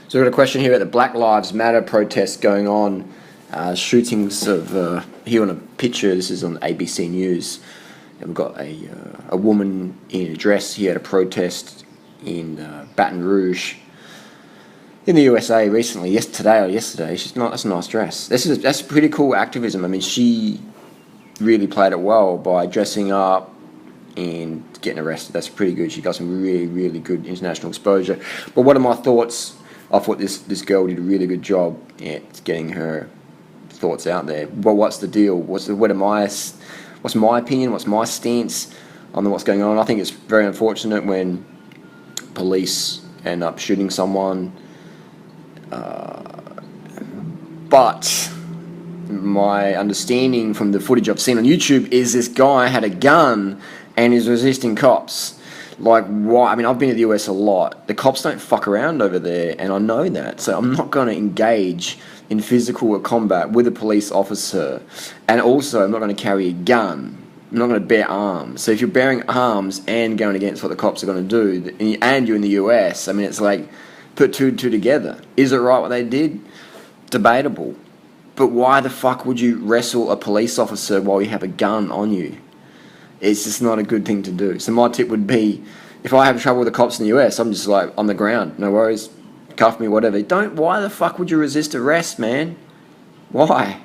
So we've got a question here about the Black Lives Matter protests going on. Shootings of, here on a picture, this is on ABC News. And we've got a woman in a dress here at a protest in Baton Rouge in the USA recently, yesterday. That's a nice dress. That's pretty cool activism. I mean, she really played it well by dressing up and getting arrested. That's pretty good. She got some really, really good international exposure. But what are my thoughts? I thought this girl did a really good job at getting her thoughts out there. Well, what's the deal? What's my opinion? What's my stance on what's going on? I think it's very unfortunate when police end up shooting someone. But my understanding from the footage I've seen on YouTube is this guy had a gun and is resisting cops. Like, why? I mean, I've been to the US a lot. The cops don't fuck around over there, and I know that. So I'm not going to engage in physical combat with a police officer. And also, I'm not going to carry a gun. I'm not going to bear arms. So if you're bearing arms and going against what the cops are going to do, and you're in the US, I mean, it's like, put two and two together. Is it right what they did? Debatable. But why the fuck would you wrestle a police officer while you have a gun on you? It's just not a good thing to do. So my tip would be, if I have trouble with the cops in the US, I'm just like, on the ground, no worries, cuff me, whatever. Why the fuck would you resist arrest, man? Why?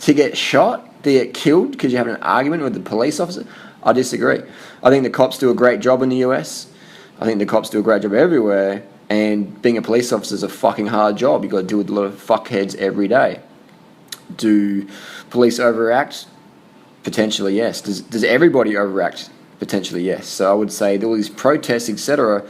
To get shot? To get killed because you have an argument with the police officer? I disagree. I think the cops do a great job in the US. I think the cops do a great job everywhere. And being a police officer is a fucking hard job. You've got to deal with a lot of fuckheads every day. Do police overact? Potentially, yes. Does everybody overact? Potentially, yes. So I would say all these protests, etc.,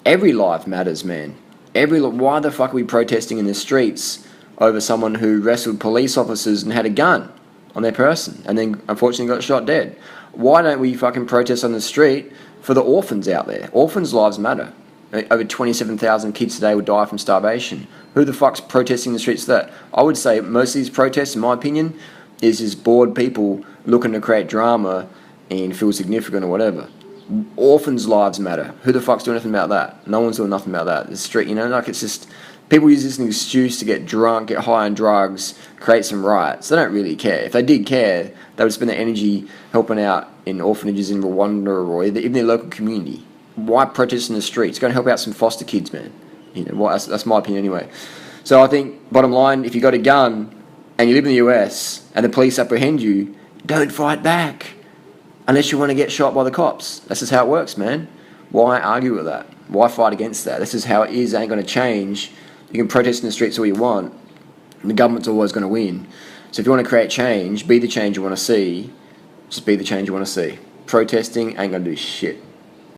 every life matters, man. Why the fuck are we protesting in the streets over someone who wrestled police officers and had a gun on their person and then unfortunately got shot dead? Why don't we fucking protest on the street for the orphans out there? Orphans' lives matter. Over 27,000 kids today would die from starvation. Who the fuck's protesting in the streets for that? I would say most of these protests, in my opinion, is just bored people looking to create drama and feel significant or whatever. Orphans' lives matter. Who the fuck's doing anything about that? No one's doing nothing about that. The street, like it's just, people use this as an excuse to get drunk, get high on drugs, create some riots. They don't really care. If they did care, they would spend their energy helping out in orphanages in Rwanda or even their local community. Why protest in the streets? Go and help out some foster kids, man. That's my opinion anyway. So I think, bottom line, if you got a gun and you live in the US and the police apprehend you, don't fight back unless you want to get shot by the cops. That's just how it works, man. Why argue with that? Why fight against that? This is how it is. It ain't going to change. You can protest in the streets all you want, and the government's always going to win. So if you want to create change, be the change you want to see. Just be the change you want to see. Protesting ain't going to do shit.